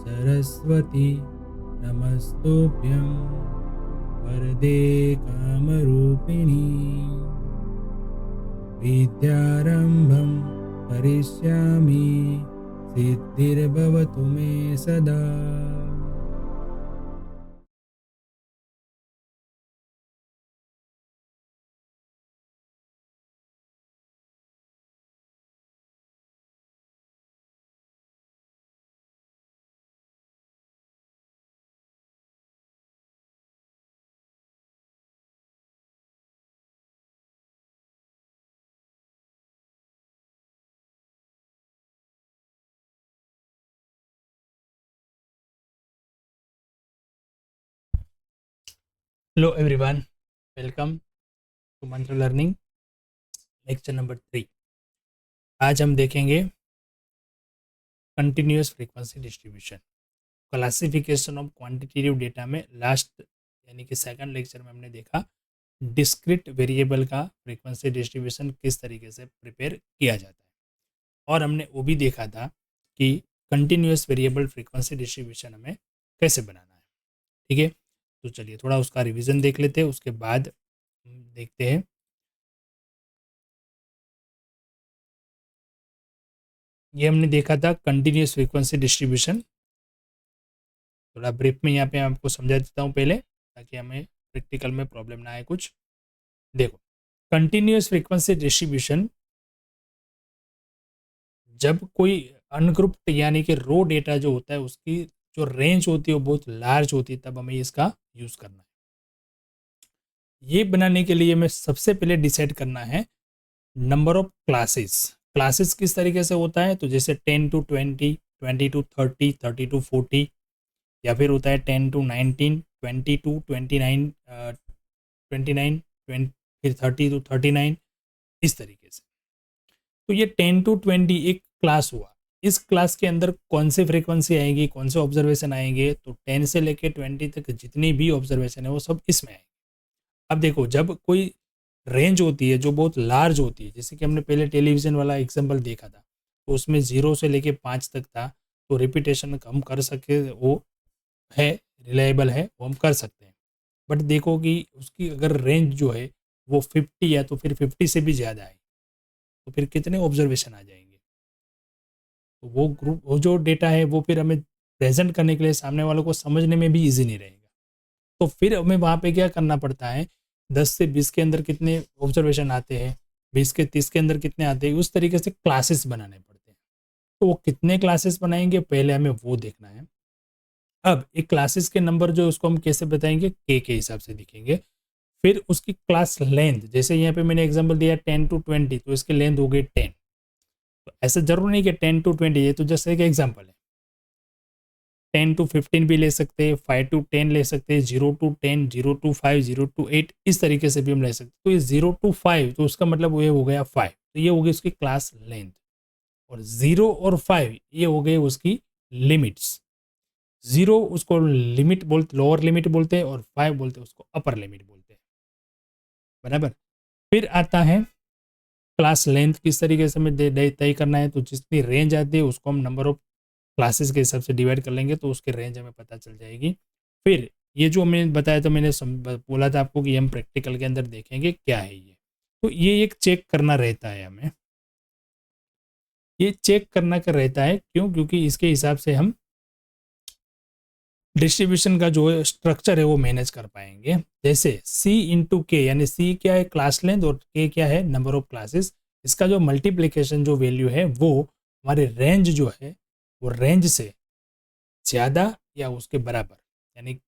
सरस्वती नमस्तुभ्यं वरदे कामरूपिणी विद्यारम्भं करिष्यामि सिद्धिर्भवतु मे सदा। हेलो एवरीवन, वेलकम टू मंत्र लर्निंग लेक्चर नंबर 3। आज हम देखेंगे continuous frequency distribution, classification of quantitative data में लास्ट यानी कि सेकंड लेक्चर में हमने देखा डिस्क्रीट वेरिएबल का फ्रीक्वेंसी डिस्ट्रीब्यूशन किस तरीके से प्रिपेयर किया जाता है, और हमने वो भी देखा था कि कंटिन्यूअस वेरिएबल फ्रीक्वेंसी डिस्ट्रीब्यूशन हमें कैसे बनाना है। ठीक है, तो चलिए थोड़ा उसका रिवीजन देख लेते हैं, उसके बाद देखते हैं। ये हमने देखा था कंटिन्यूअस फ्रीक्वेंसी डिस्ट्रीब्यूशन, थोड़ा ब्रीफ में यहाँ पे आपको समझा देता हूँ पहले, ताकि हमें प्रैक्टिकल में प्रॉब्लम ना आए कुछ। देखो, कंटिन्यूअस फ्रीक्वेंसी डिस्ट्रीब्यूशन जब कोई अनग्रुप्ड यानी कि रो डेटा जो होता है उसकी जो रेंज होती है वो बहुत लार्ज होती है, तब हमें इसका यूज करना है। ये बनाने के लिए हमें सबसे पहले डिसाइड करना है नंबर ऑफ क्लासेस। क्लासेस किस तरीके से होता है, तो जैसे 10 to 20, 20 to 30, 30 to 40, या फिर होता है 10 to 19, 20 to 29, 29, 20, फिर 30 to 39, इस तरीके से। तो ये 10 to 20 एक क्लास हुआ। इस क्लास के अंदर कौन सी फ्रीक्वेंसी आएगी, कौन से ऑब्जर्वेशन आएंगे, तो 10 से लेके 20 तक जितनी भी ऑब्जर्वेशन है वो सब इसमें आएंगे। अब देखो, जब कोई रेंज होती है जो बहुत लार्ज होती है, जैसे कि हमने पहले टेलीविजन वाला एग्जांपल देखा था, तो उसमें 0 से लेके 5 तक था, तो रिपीटेशन हम कर सके वो है, रिलायबल है, वो हम कर सकते हैं। बट देखो कि उसकी अगर रेंज जो है वो 50 है, तो फिर 50 से भी ज़्यादा है, तो फिर कितने ऑब्जर्वेशन आ जाएंगे। तो वो ग्रुप, वो जो डेटा है वो फिर हमें प्रेजेंट करने के लिए सामने वालों को समझने में भी ईजी नहीं रहेगा। तो फिर हमें वहाँ पे क्या करना पड़ता है, 10 से 20 के अंदर कितने ऑब्जर्वेशन आते हैं, 20 के 30 के अंदर कितने आते हैं, उस तरीके से क्लासेस बनाने पड़ते हैं। तो वो कितने क्लासेस बनाएंगे पहले हमें वो देखना है। अब एक क्लासेस के नंबर जो उसको हम कैसे बताएंगे, के हिसाब से दिखेंगे। फिर उसकी क्लास लेंथ, जैसे यहाँ पे मैंने एग्जांपल दिया 10 to 20, तो इसकी लेंथ हो गई 10। तो ऐसा जरूर नहीं कि 10 to 20, ये तो जस्ट एक एग्जांपल है। 10 to 15 भी ले सकते हैं, 5 to 10 ले सकते हैं, 0 to 10, 0 to 5, 0 to 8, इस तरीके से भी हम ले सकते हैं। तो ये 0 to 5, तो उसका मतलब ये हो गया 5, तो ये हो गई उसकी क्लास लेंथ। और 0 और 5 ये हो गए उसकी लिमिट्स। 0 उसको लिमिट बोलते, लोअर लिमिट बोलते हैं, और 5 बोलते हैं उसको अपर लिमिट बोलते हैं, बराबर। फिर आता है क्लास लेंथ, किस तरीके से हमें तय करना है, तो जितनी रेंज आती है उसको हम नंबर ऑफ क्लासेस के हिसाब से डिवाइड कर लेंगे, तो उसके रेंज हमें पता चल जाएगी। फिर ये जो मैंने बताया, तो मैंने बोला था आपको कि हम प्रैक्टिकल के अंदर देखेंगे क्या है ये। तो ये एक चेक करना रहता है हमें, ये चेक करना का रहता है, क्यों, क्योंकि इसके हिसाब से हम डिस्ट्रीब्यूशन का जो स्ट्रक्चर है वो मैनेज कर पाएंगे। जैसे C इंटू के, यानी C क्या है, क्लास लेंथ, और K क्या है, नंबर ऑफ क्लासेस। इसका जो मल्टीप्लीकेशन जो वैल्यू है वो हमारे रेंज जो है वो रेंज से ज़्यादा या उसके बराबर, यानी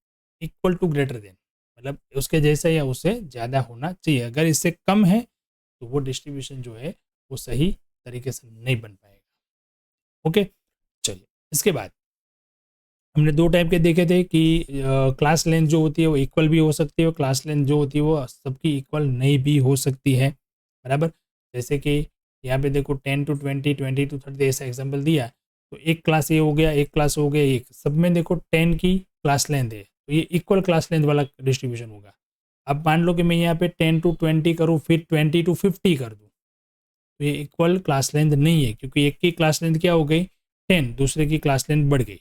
इक्वल टू ग्रेटर देन, मतलब उसके जैसा या उससे ज़्यादा होना चाहिए। अगर इससे कम है तो वो डिस्ट्रीब्यूशन जो है वो सही तरीके से नहीं बन पाएगा। ओके, चलिए इसके बाद हमने दो टाइप के देखे थे कि क्लास लेंथ जो होती है वो इक्वल भी हो सकती है, और क्लास लेंथ जो होती है वो सबकी इक्वल नहीं भी हो सकती है, बराबर। जैसे कि यहाँ पे देखो 10 to 20, 20 to 30 ऐसा एग्जांपल दिया, तो एक क्लास ये हो गया, एक क्लास हो गया, एक सब में देखो 10 की क्लास लेंथ है, तो ये इक्वल क्लास लेंथ वाला डिस्ट्रीब्यूशन होगा। अब मान लो कि मैं यहाँ पे 10 to 20 करूँ, फिर 20 to 50 कर दूँ, तो ये इक्वल क्लास लेंथ नहीं है, क्योंकि एक की क्लास लेंथ क्या हो गई 10, दूसरे की क्लास लेंथ बढ़ गई।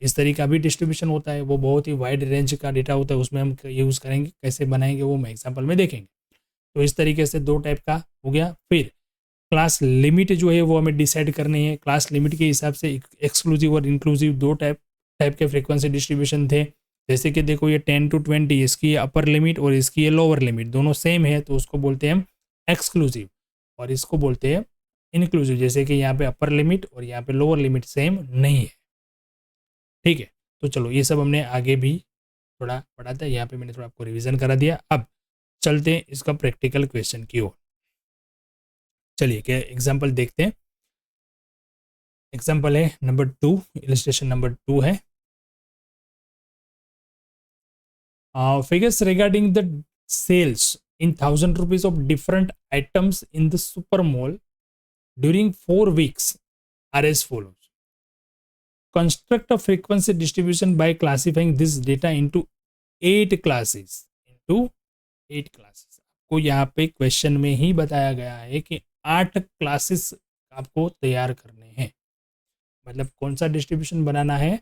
इस तरीके का भी डिस्ट्रीब्यूशन होता है, वो बहुत ही वाइड रेंज का डेटा होता है, उसमें हम यूज़ करेंगे, कैसे बनाएंगे वो मैं एग्जाम्पल में देखेंगे। तो इस तरीके से दो टाइप का हो गया। फिर क्लास लिमिट जो है वो हमें डिसाइड करनी है। क्लास लिमिट के हिसाब से एक्सक्लूसिव और इंक्लूसिव दो टाइप के फ्रीक्वेंसी डिस्ट्रीब्यूशन थे। जैसे कि देखो ये 10 to 20, इसकी अपर लिमिट और इसकी ये लोअर लिमिट दोनों सेम है, तो उसको बोलते हैं हम एक्सक्लूसिव, और इसको बोलते हैं इंक्लूसिव। जैसे कि यहाँ पे अपर लिमिट और यहाँ पे लोअर लिमिट सेम नहीं है, ठीक है। तो चलो ये सब हमने आगे भी थोड़ा पढ़ा था, यहाँ पे मैंने थोड़ा आपको रिवीजन करा दिया। अब चलते हैं इसका प्रैक्टिकल क्वेश्चन की ओर। चलिए क्या एग्जाम्पल देखते हैं। एग्जाम्पल है नंबर 2, इलस्ट्रेशन नंबर 2 है। Figures regarding the sales in 1,000 rupees of different items in the super mall during 4 weeks are as follows. Construct a frequency distribution by classifying this data into 8 classes. आपको यहाँ पे question में ही बताया गया है कि 8 classes आपको तैयार करने हैं। मतलब कौन सा डिस्ट्रीब्यूशन बनाना है?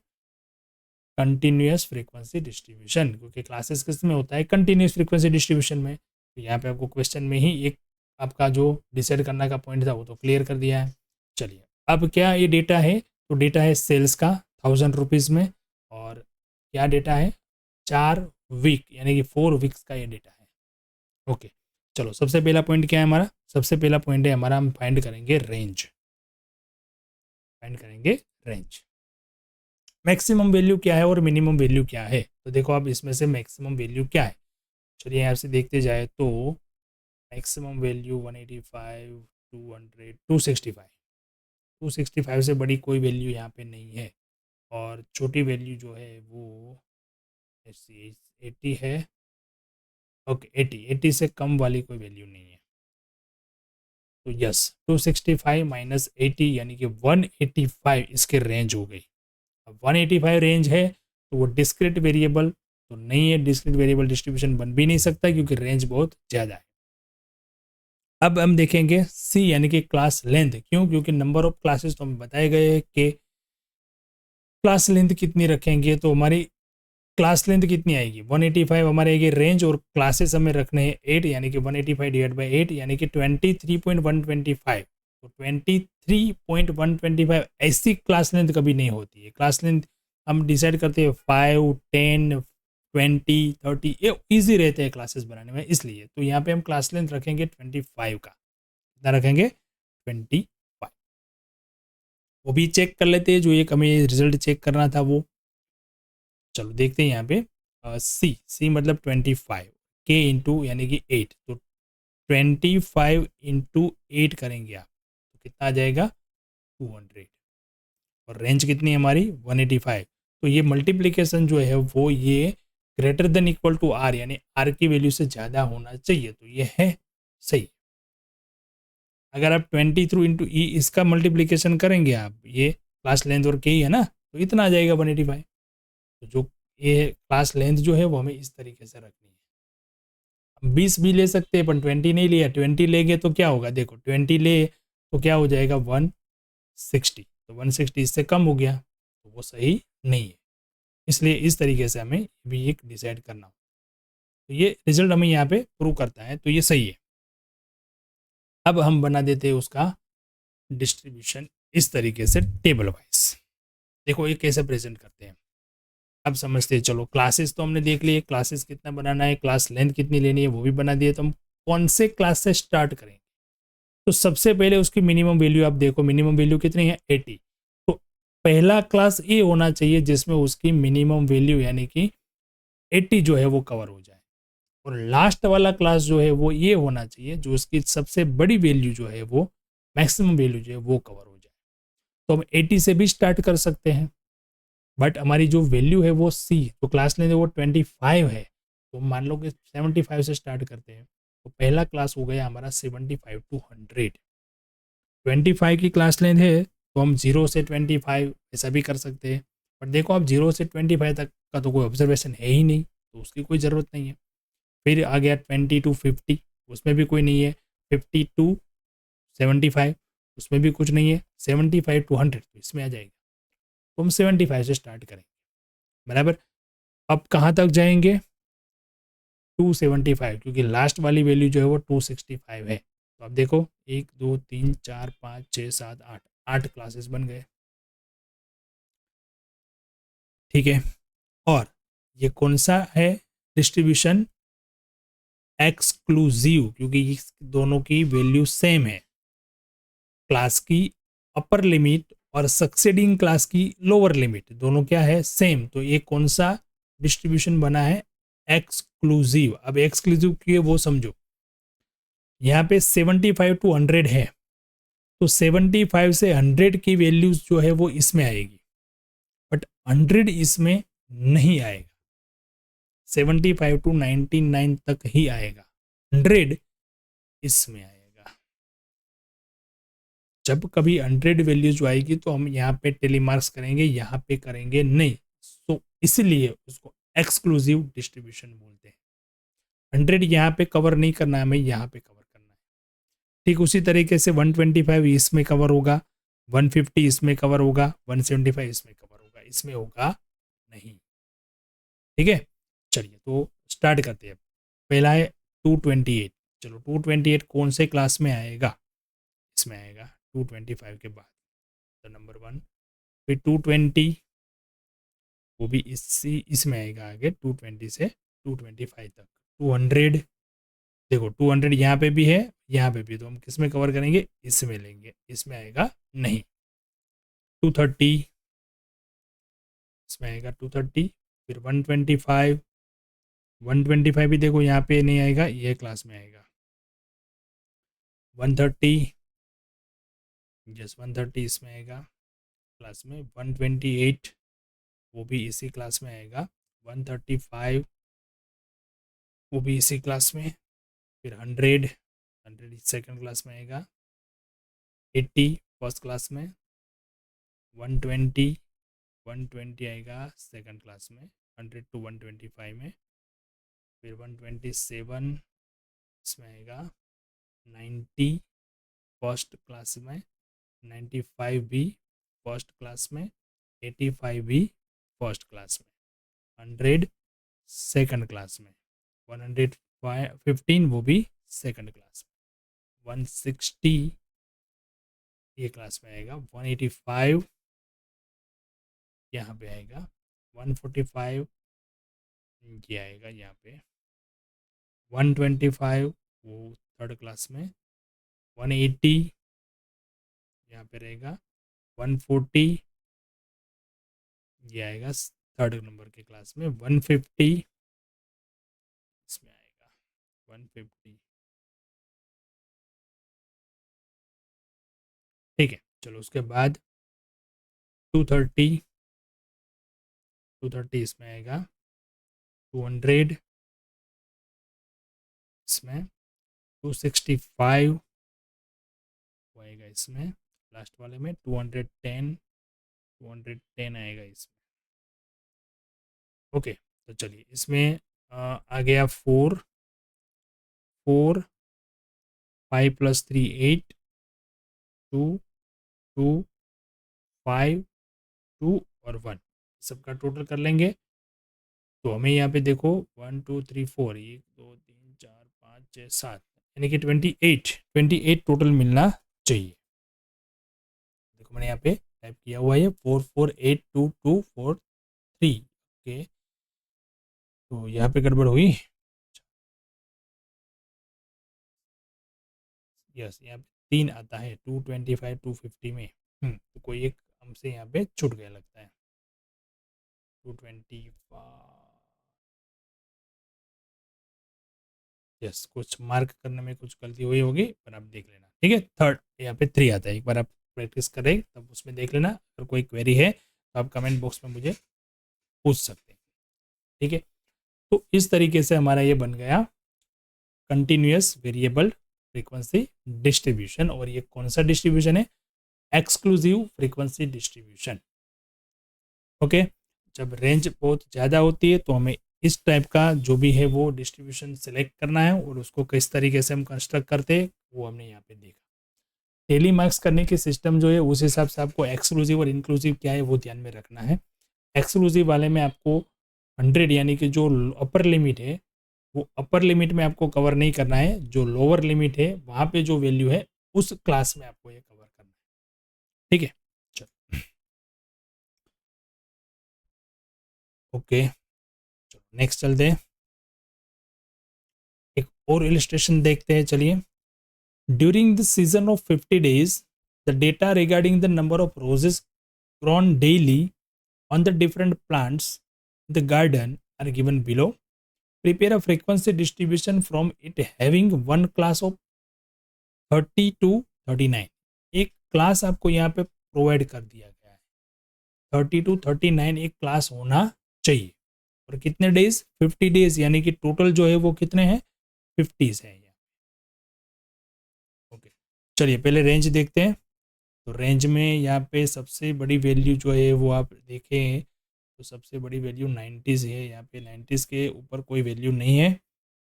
कंटिन्यूस फ्रीक्वेंसी डिस्ट्रीब्यूशन, क्योंकि क्लासेस किस में होता है? कंटिन्यूस फ्रीक्वेंसी डिस्ट्रीब्यूशन में। तो यहाँ पे आपको क्वेश्चन में ही एक आपका जो डिसाइड करने का पॉइंट था वो तो क्लियर कर दिया है। चलिए अब क्या ये डेटा है? तो डेटा है सेल्स का 1,000 रुपीज़ में, और क्या डेटा है? 4 वीक यानी कि 4 वीक्स का ये डेटा है। ओके, चलो सबसे पहला पॉइंट क्या है हमारा? सबसे पहला पॉइंट है हमारा, हम फाइंड करेंगे रेंज। मैक्सिमम वैल्यू क्या है और मिनिमम वैल्यू क्या है? तो देखो आप इसमें से मैक्सिमम वैल्यू क्या है, चलिए यहाँ से देखते जाए तो मैक्सिमम वैल्यू 185, 200, 265 से बड़ी कोई वैल्यू यहाँ पे नहीं है, और छोटी वैल्यू जो है वो 80 है। ओके 80 से कम वाली कोई वैल्यू नहीं है। तो यस 265 माइनस 80 यानी कि 185 इसके रेंज हो गई। अब 185 रेंज है तो वो डिस्क्रीट वेरिएबल तो नहीं है, डिस्क्रीट वेरिएबल डिस्ट्रीब्यूशन बन भी नहीं सकता क्योंकि रेंज बहुत ज़्यादा है। अब हम देखेंगे सी यानी कि क्लास लेंथ। क्यों? क्योंकि नंबर ऑफ क्लासेस तो हमें बताए गए हैं कि क्लास लेंथ कितनी रखेंगे, तो हमारी क्लास लेंथ कितनी आएगी? 185 हमारे आएगी रेंज, और क्लासेस हमें रखने हैं 8 यानी कि 185 डिवाइड बाई 8 यानी कि 23.125। तो 23.125 ऐसी क्लास लेंथ कभी नहीं होती है। क्लास लेंथ हम डिसाइड करते हैं 5, 10, 20, 30, ये ईजी रहते हैं क्लासेस बनाने में, इसलिए तो यहाँ पे हम क्लास लेंथ रखेंगे 25 का। कितना रखेंगे? 25। वो भी चेक कर लेते हैं, जो एक हमें रिजल्ट चेक करना था वो। चलो देखते हैं यहाँ पे सी मतलब 25, के इंटू यानी कि 8, तो 25 इंटू 8 करेंगे आप तो कितना आ जाएगा? 200, और रेंज कितनी है हमारी? 185। तो ये मल्टीप्लीकेशन जो है वो ये greater than equal to R यानी आर की वैल्यू से ज़्यादा होना चाहिए, तो ये है सही। अगर आप 23 इंटू ई इसका मल्टीप्लीकेशन करेंगे आप, ये क्लास लेंथ और के ही है ना, तो इतना आ जाएगा 185। तो जो ये क्लास लेंथ जो है वो हमें इस तरीके से रखनी है। हम 20 भी ले सकते हैं पर 20 नहीं लिया। 20 लेंगे तो क्या होगा? देखो 20 ले तो क्या हो जाएगा? 160, तो 160 इससे कम हो गया, तो वो सही नहीं है। इसलिए इस तरीके से हमें भी एक डिसाइड करना हो, तो ये रिजल्ट हमें यहाँ पे प्रूव करता है, तो ये सही है। अब हम बना देते हैं उसका डिस्ट्रीब्यूशन इस तरीके से टेबल वाइज। देखो ये कैसे प्रेजेंट करते हैं, अब समझते हैं। चलो क्लासेस तो हमने देख लिए, क्लासेस कितना बनाना है, क्लास लेंथ कितनी लेनी है वो भी बना दिए। तो हम कौन से क्लास से स्टार्ट करेंगे? तो सबसे पहले उसकी मिनिमम वैल्यू आप देखो, मिनिमम वैल्यू कितनी है? 80। तो पहला क्लास ये होना चाहिए जिसमें उसकी मिनिमम वैल्यू यानी कि 80 जो है वो कवर हो जाए, और लास्ट वाला क्लास जो है वो ये होना चाहिए जो उसकी सबसे बड़ी वैल्यू जो है वो मैक्सिमम वैल्यू जो है वो कवर हो जाए। तो हम 80 से भी स्टार्ट कर सकते हैं, बट हमारी जो वैल्यू है वो सी जो क्लास लेंथ है वो 25 है, तो मान लो कि 75 से स्टार्ट करते हैं। तो पहला क्लास हो गया हमारा 75 to 100। 25 की क्लास लेंथ है तो हम 0 से 25 ऐसा भी कर सकते हैं, बट देखो आप 0 से 25 तक का तो कोई ऑब्जर्वेशन है ही नहीं, तो उसकी कोई ज़रूरत नहीं है। फिर आ गया 20 to 50, उसमें भी कोई नहीं है। 50 to 75, उसमें भी कुछ नहीं है। 75 to 100 तो इसमें आ जाएगा, तो हम 75 से स्टार्ट करेंगे, बराबर। अब कहाँ तक जाएंगे? 275, क्योंकि लास्ट वाली वैल्यू जो है वो 265 है। तो अब देखो 1 2 3 4 5 6 7 8, 8 क्लासेस बन गए, ठीक है। और ये कौन सा है डिस्ट्रीब्यूशन? एक्सक्लूसिव, क्योंकि इस दोनों की वैल्यू सेम है, क्लास की अपर लिमिट और सक्सेडिंग क्लास की लोअर लिमिट दोनों क्या है? सेम। तो ये कौन सा डिस्ट्रीब्यूशन बना है? एक्सक्लूसिव। अब एक्सक्लूसिव की वो समझो, यहाँ पे 75 to 100 है, तो 75 से 100 की वैल्यूज जो है वो इसमें आएगी, बट 100 इसमें नहीं आएगा। 75 to 99 तक ही आएगा, 100 इसमें आएगा। जब कभी 100 वैल्यू जो आएगी तो हम यहाँ पे टेलीमार्क्स करेंगे, यहाँ पे करेंगे नहीं। तो इसलिए उसको एक्सक्लूसिव डिस्ट्रीब्यूशन बोलते हैं। 100 यहाँ पे कवर नहीं करना है, हमें यहाँ पे कवर करना है। ठीक उसी तरीके से 125 इसमें कवर होगा, 150 इसमें कवर होगा, 175 इसमें कवर होगा, इसमें होगा नहीं। ठीक है, चलिए तो स्टार्ट करते हैं। पहला है 228। चलो 228 कौन से क्लास में आएगा? इसमें आएगा 225 के बाद, तो नंबर 1। फिर 220 वो भी इसमें आएगा आगे, 220 से 225 तक। 200 देखो 200 यहाँ पे भी है, यहाँ पे भी, तो हम किस में कवर करेंगे? इसमें लेंगे, इसमें आएगा नहीं। 230 इसमें आएगा 230। फिर 125, 125 भी देखो यहाँ पे नहीं आएगा, ये क्लास में आएगा। 130 यस 130 इसमें आएगा क्लास में। 128 वो भी इसी क्लास में आएगा। 135 वो भी इसी क्लास में। फिर 100 सेकंड क्लास में आएगा। 80 फर्स्ट क्लास में। 120 आएगा सेकंड क्लास में, 100 to 125 में। फिर 127 इसमें आएगा। 90 फर्स्ट क्लास में, 95 भी फर्स्ट क्लास में, 85 भी फर्स्ट क्लास में, 100 सेकंड क्लास में, 115 वो भी सेकंड क्लास में, 160 ये क्लास में आएगा। 185 यहाँ पे आएगा। 145 ये आएगा यहाँ पे। 125 वो थर्ड क्लास में। 180 यहाँ पे रहेगा। 140 ये आएगा थर्ड नंबर के क्लास में। 150 इसमें आएगा। 150 ठीक है। चलो उसके बाद 230 इसमें आएगा। 200 इसमें। 265 वो आएगा इसमें लास्ट वाले में। 210 आएगा इसमें। ओके, तो चलिए इसमें आ गया 4 5 + 3 8 2 2 5 2 और 1 सबका टोटल कर लेंगे। तो हमें यहाँ पे देखो 1 2 3 4 1 2 3 4 5 6 7 यानी कि 28 टोटल मिलना चाहिए। देखो मैंने यहाँ पे टाइप किया हुआ है 4 4 8 2 2 4 3। ओके, तो यहाँ पे गड़बड़ हुई। यस, यहाँ पे 3 आता है 225 250 में। तो कोई एक हमसे यहाँ पे छूट गया लगता है। 225 यस, कुछ मार्क करने में कुछ गलती हुई होगी, पर आप देख लेना। ठीक है, थर्ड यहाँ पे 3 आता है। एक बार आप प्रैक्टिस करें तब उसमें देख लेना। अगर कोई क्वेरी है तो आप कमेंट बॉक्स में मुझे पूछ सकते हैं। ठीक है, तो इस तरीके से हमारा ये बन गया कंटिन्यूअस वेरिएबल फ्रीक्वेंसी डिस्ट्रीब्यूशन। और ये कौन सा डिस्ट्रीब्यूशन है? Exclusive frequency distribution. ओके, जब रेंज बहुत ज़्यादा होती है तो हमें इस टाइप का जो भी है वो डिस्ट्रीब्यूशन सेलेक्ट करना है, और उसको किस तरीके से हम कंस्ट्रक्ट करते हैं वो हमने यहाँ पे देखा। टेली मार्क्स करने के सिस्टम जो है उस हिसाब से आपको एक्सक्लूसिव और इंक्लूसिव क्या है वो ध्यान में रखना है। एक्सक्लूसिव वाले में आपको 100 यानी कि जो अपर लिमिट है वो अपर लिमिट में आपको कवर नहीं करना है, जो लोअर लिमिट है वहाँ पे जो वैल्यू है उस क्लास में आपको ये कवर करना है। ठीक है, चलो ओके, चलो नेक्स्ट चलते हैं, एक और इलिस्ट्रेशन देखते हैं। चलिए, during the season of 50 days the data regarding the number of roses grown daily on the different plants in the garden are given below. Prepare a frequency distribution from it having one class of 30 to 39. एक class आपको यहाँ पे provide कर दिया गया है, 30 to 39 एक class होना चाहिए। और कितने डेज? 50 डेज, यानी कि टोटल जो है वो कितने हैं? 50 है। ओके, चलिए पहले रेंज देखते हैं। तो रेंज में यहाँ पे सबसे बड़ी वैल्यू जो है वो आप देखें तो सबसे बड़ी वैल्यू 90s है। यहाँ पे 90s के ऊपर कोई वैल्यू नहीं है।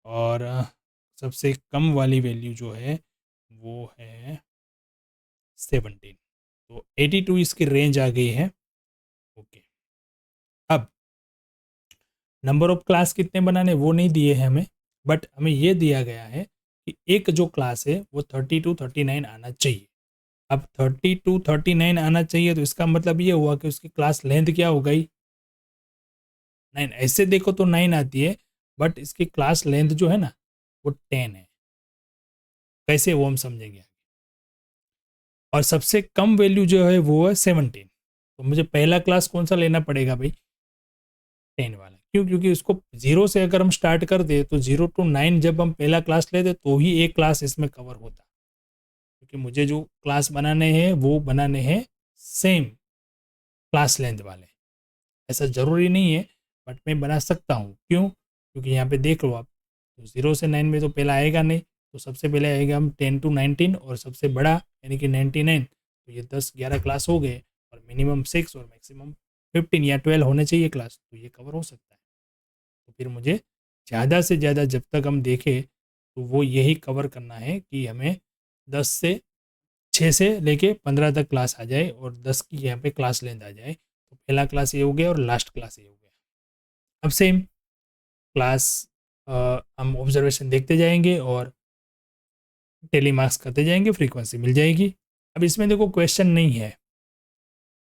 और सबसे कम वाली वैल्यू जो है वो है 17। तो 82 इसकी रेंज आ गई है। ओके, अब नंबर ऑफ क्लास कितने बनाने वो नहीं दिए हैं हमें, बट हमें ये दिया गया है कि एक जो क्लास है वो 30 to 39 आना चाहिए। अब 30 to 39 आना चाहिए तो इसका मतलब ये हुआ कि उसकी क्लास लेंथ क्या हो गई? 9। ऐसे देखो तो 9 आती है, बट इसकी क्लास लेंथ जो है ना वो 10 है। कैसे वो हम समझेंगे। और सबसे कम वैल्यू जो है वो है 17। तो मुझे पहला क्लास कौन सा लेना पड़ेगा भाई? 10 वाला। क्यों? क्योंकि उसको 0 से अगर हम स्टार्ट कर दे तो 0 to 9 जब हम पहला क्लास लेते तो ही एक क्लास इसमें कवर होता। क्योंकि मुझे जो क्लास बनाने हैं वो बनाने हैं सेम क्लास लेंथ वाले। ऐसा ज़रूरी नहीं है, बट मैं बना सकता हूँ। क्यों? क्योंकि यहाँ पे देख लो आप, तो 0 से 9 में तो पहला आएगा नहीं, तो सबसे पहले आएगा हम 10 to 19 और सबसे बड़ा यानी कि 99। तो ये 10-11 क्लास हो गए और मिनिमम 6 और मैक्सिमम 15 या 12 होने चाहिए क्लास, तो ये कवर हो सकता है। तो फिर मुझे ज़्यादा से ज़्यादा जब तक हम देखें तो वो यही कवर करना है कि हमें 10 से 6 से लेके 15 तक क्लास आ जाए और 10 की यहाँ पे क्लास लेंथ आ जाए। तो पहला क्लास ये हो गया और लास्ट क्लास ये हो गया। अब सेम क्लास हम ऑब्जर्वेशन देखते जाएंगे और टेली मार्क्स करते जाएंगे, फ्रीक्वेंसी मिल जाएगी। अब इसमें देखो क्वेश्चन नहीं है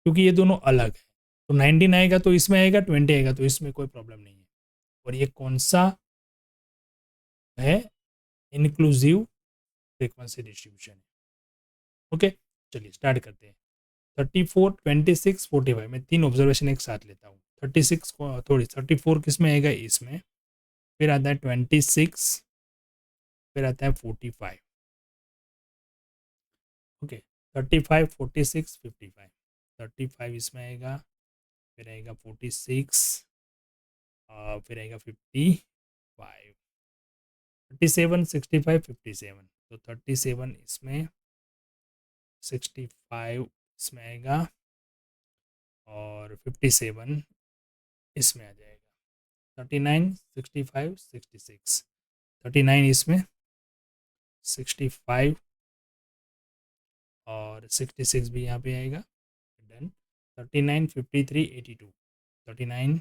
क्योंकि ये दोनों अलग है। तो 19 आएगा तो इसमें आएगा, 20 आएगा तो इसमें कोई प्रॉब्लम नहीं है। और ये कौन सा है? इंक्लूसिव फ्रीक्वेंसी डिस्ट्रीब्यूशन है। ओके, चलिए स्टार्ट करते हैं। 34, 26, 45 मैं 3 ऑब्जर्वेशन एक साथ लेता हूँ। 36 को थोड़ी 34 किस में आएगा? इसमें। फिर आता है 26, फिर आता है 45। ओके, 35, 46, 55। 35 इसमें आएगा, फिर आएगा 46, फिर आएगा 55, 37, 65, 57। तो 37 इसमें, 65 इसमें आएगा और 57 इसमें आ जाएगा। 39, 65, 66। 39 इसमें, 65 और 66 भी यहाँ पे आएगा। डन। 39, 53, 82। 39,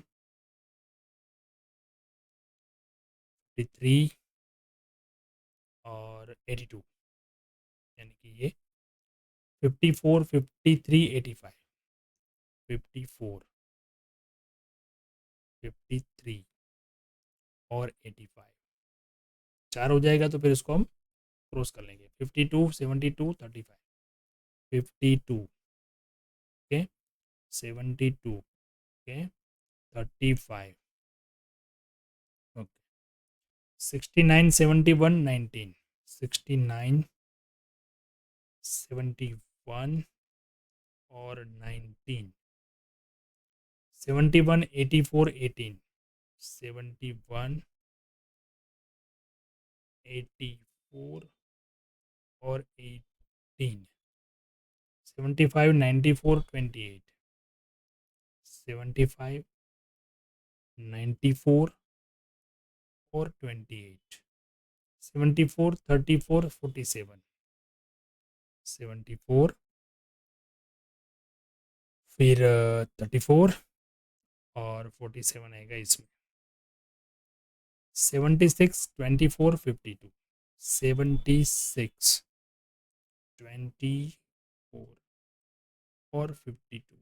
53 और 82, यानी कि ये 54, 53, 85। 54, 53 और 85 चार हो जाएगा तो फिर इसको हम क्रॉस कर लेंगे। 52, 72, 35। 52, ओके, 72, ओके, 35, ओके, 69, 71, 19। 69, 71 और 19। 71, 84, 18। 71, 84 और 18। 75, 94, 28। 75, 94 और 28। 74, 34, 47। 74, फिर 34 और 47 आएगा इसमें। 76, 24, 52, 76, 24 और 52,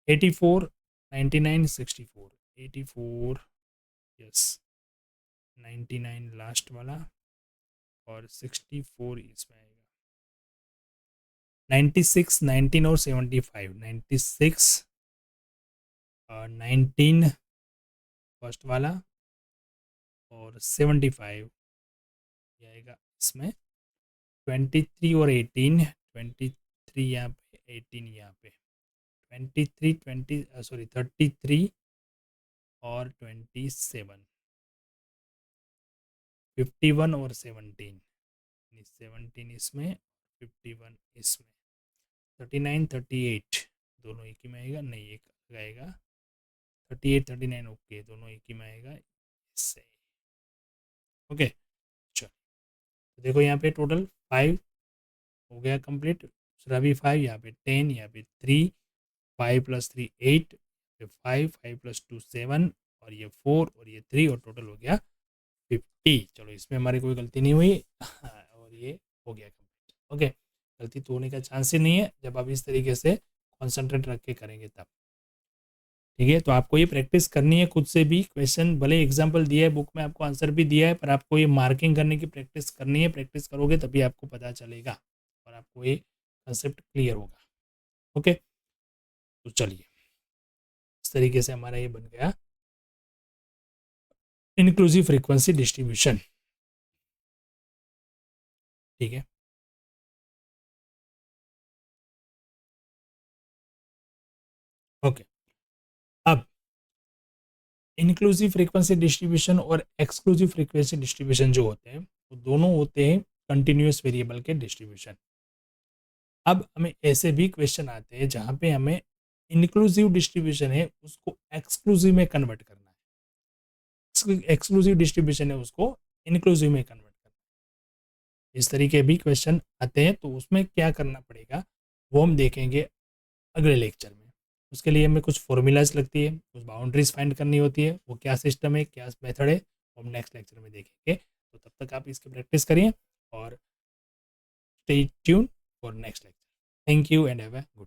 84, 99, 64, 84, यस, 99 लास्ट वाला और 64 इसमें आएगा। 96, 19 और 75, 96, 19 फर्स्ट वाला और 75 ये आएगा इसमें। 23 और 18, 23 यहाँ पे, 18 यहाँ पे, 23, 20 सॉरी 33 और 27, 51 और 17, 17 इसमें, 51 इसमें, 39, 38 दोनों एक ही में आएगा, नहीं एक अलग आएगा, 38, 39 ओके, दोनों एक ही में आएगा इससे। ओके चलो, तो देखो यहाँ पे टोटल 5 हो गया कंप्लीट, दूसरा भी 5, यहाँ पे 10, यहाँ पे 3, 5 + 3 8, 5, 5 + 2 7 और ये 4 और ये 3 और टोटल हो गया 50। चलो इसमें हमारी कोई गलती नहीं हुई और ये हो गया कंप्लीट। ओके, गलती तो होने का चांस ही नहीं है जब आप इस तरीके से कॉन्सेंट्रेट रख के करेंगे तब। ठीक है, तो आपको ये प्रैक्टिस करनी है खुद से भी। क्वेश्चन भले एग्जाम्पल दिया है बुक में, आपको आंसर भी दिया है, पर आपको ये मार्किंग करने की प्रैक्टिस करनी है। प्रैक्टिस करोगे तभी आपको पता चलेगा और आपको ये कंसेप्ट क्लियर होगा। ओके, तो चलिए इस तरीके से हमारा ये बन गया इंक्लूसिव फ्रीक्वेंसी डिस्ट्रीब्यूशन। ठीक है, ओके। अब इंक्लूसिव फ्रीक्वेंसी डिस्ट्रीब्यूशन और एक्सक्लूसिव फ्रीक्वेंसी डिस्ट्रीब्यूशन जो होते हैं वो दोनों होते हैं कंटिन्यूस वेरिएबल के डिस्ट्रीब्यूशन। अब हमें ऐसे भी क्वेश्चन आते हैं जहां पे हमें इंक्लूसिव डिस्ट्रीब्यूशन है उसको एक्सक्लूसिव में कन्वर्ट करना है, एक्सक्लूसिव डिस्ट्रीब्यूशन है उसको इंक्लूसिव में कन्वर्ट करना है। इस तरीके भी क्वेश्चन आते हैं, तो उसमें क्या करना पड़ेगा वो हम देखेंगे अगले लेक्चर में। उसके लिए हमें कुछ फॉर्मूलाज लगती है, कुछ बाउंड्रीज फाइंड करनी होती है, वो क्या सिस्टम है, क्या मेथड है, वो हम नेक्स्ट लेक्चर में देखेंगे। तो तब तक आप इसकी प्रैक्टिस करिए और stay tune for next lecture. Thank you and have a good